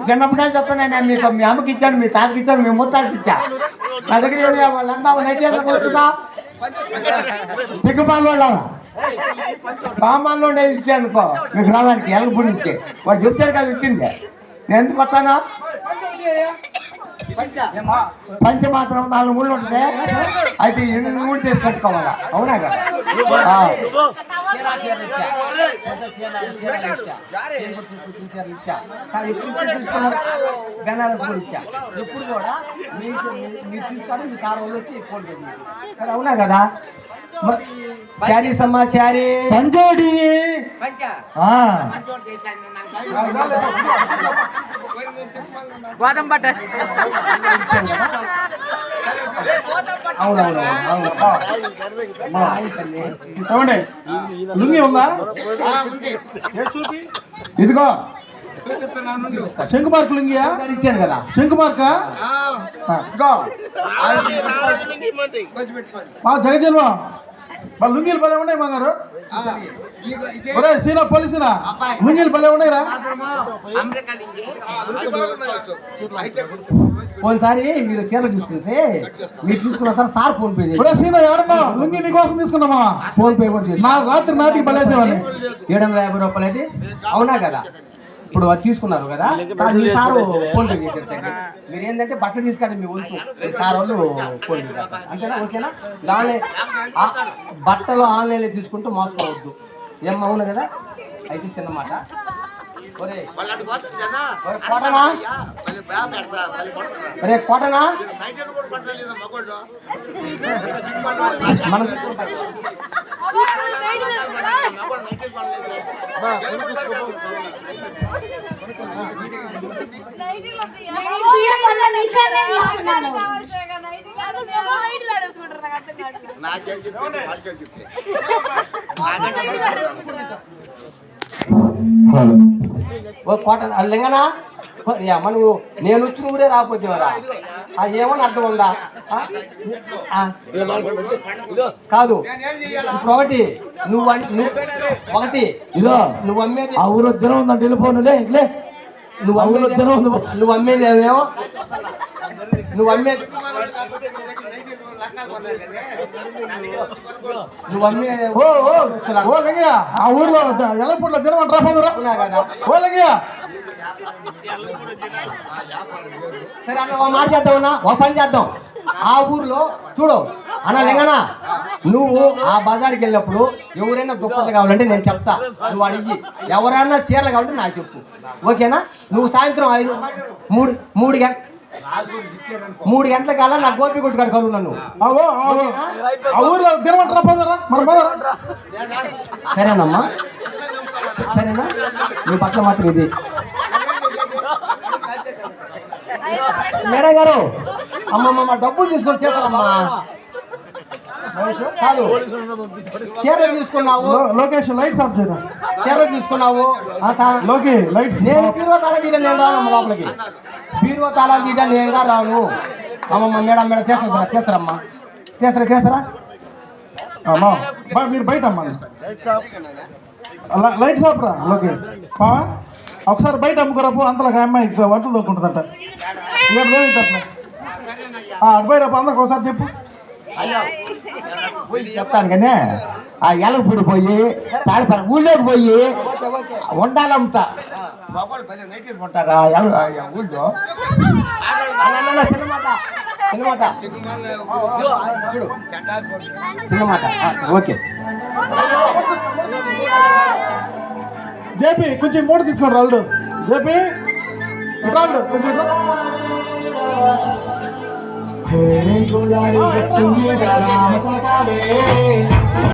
చిన్నప్పుడే చెప్తాను మీకు మీ అమ్మకి ఇచ్చాను మీ తాతకి ఇచ్చాను మీ ముత్తాకి ఇచ్చా నా దగ్గర లంగా వస్తున్నా సిగ్గుపాలు వాళ్ళ సామాన్లు ఉండే ఇచ్చాను అనుకో మీకు రావడానికి ఎలగపూడి నుంచి వాడు చెప్తారు కదా ఇచ్చింది నేను ఎందుకు వస్తాను పంచ మాత్రం 4 ముళ్ళు ఉంటుంది అయితే 8 ముళ్ళు చేసి కట్టుకోవాలా అవునా కదా ఎప్పుడు కూడా మీరు తీసుకోవడం మీ కారు వాళ్ళు వచ్చి ఫోన్ చేసి అవునా కదా శారీ సమ్మా శారీ పంచోడి గోధుమ పట్ట అవునవును లుంగి ఉందా ఇదిగో శంకు మార్కు లుంగియా ఇచ్చాను కదా శంకు మార్క జగజన్మా వాళ్ళ లుంగీలు భలే ఉన్నాయి మాగారు సీనా పోలీసునా లుంగీలు భలే ఉన్నాయిరా పోయినసారి మీరు చీరలు తీసుకుంటే మీరు తీసుకున్న సార్ ఫోన్ పే చేసి సీనా ఎవరన్నా లుంగి నీకోసం తీసుకున్నామా ఫోన్ పే కూడా చేసి రాత్రి నాటికి బలేసేవాళ్ళు 750 రూపాయలు అయితే అవునా కదా ఇప్పుడు తీసుకున్నారు కదా సార్ ఫోన్ పే చేసేస్తారు మీరు ఏంటంటే బట్టలు తీసుకుంటే మీ వంతు సార్ వాళ్ళు ఫోన్ చేస్తారు అంతేనా ఓకేనా బట్టలు ఆన్లైన్లో తీసుకుంటూ మోసపోవద్దు ఏం అవును కదా అయితే చిన్న మాట కోటనా కోటనా కోట లింగనా నువ్వు నేను వచ్చిన ఊరే రాకపోతేవరా ఏమని అర్థం ఉందా కాదు ఇప్పుడు ఒకటి ఒకటి ఇదో నువ్వు అమ్మేది ఆ ఊరు దినం ఉందంటే వెళ్ళిపోనులే నువ్వు అమ్మేది నువ్వు అమ్మేది ఏమేమో నువ్వు అమ్మేది ఆ ఊర్లో ఎల్లపూడిలో దినమంటారా కదా ఓ లింగయ్య సరే అన్న మాట చేద్దామన్నా ఒక పని చేద్దాం ఆ ఊర్లో చూడు అన్న లింగనా నువ్వు ఆ బజార్కి వెళ్ళినప్పుడు ఎవరైనా దుప్పట్లు కావాలంటే నేను చెప్తా నువ్వు అడిగి ఎవరైనా చీరలు కావాలంటే నాకు చెప్పు ఓకేనా నువ్వు సాయంత్రం 3 గంటల కల్లా నాకు గోపి కొట్టు కడుకోవాలి నన్ను ఊర్లో సరేనమ్మా సరేనా నీ పట్ల మాత్రం ఇది మేడం గారు అమ్మమ్మ డబ్బులు తీసుకొని చేస్తారమ్మా కాదు చీరలు తీసుకున్నావు లొకేషన్ లైట్స్ ఆఫ్ చేయరా చీరలు తీసుకున్నావు లైట్స్ నేను బీరువా తాళం తీయడం నేను రానమ్మ లోపలికి బీరువా తాళం తీయడం నేనుగా రాను అమ్మమ్మ మేడం చేస్తారమ్మా చేస్తారా అమ్మా మీరు బయట అమ్మా లైట్స్ ఆఫ్ రా లోకి ఒకసారి బయట అమ్ముకోరాపు అంతలో అమ్మాయి వంటలు దొక్కుంటుందంట బయట అందరికి ఒకసారి చెప్పు చెప్తాను కానీ ఆ ఎలగపూడి పోయి తాడిపల్లి ఊళ్ళోకి పోయి వండాలంతా ఉంటారా ఊళ్ళో సినిమాట ఓకే జేపీ కొంచెం మూడు తీసుకోండి రాళ్ళు జేపీ రాళ్ళు కొంచెం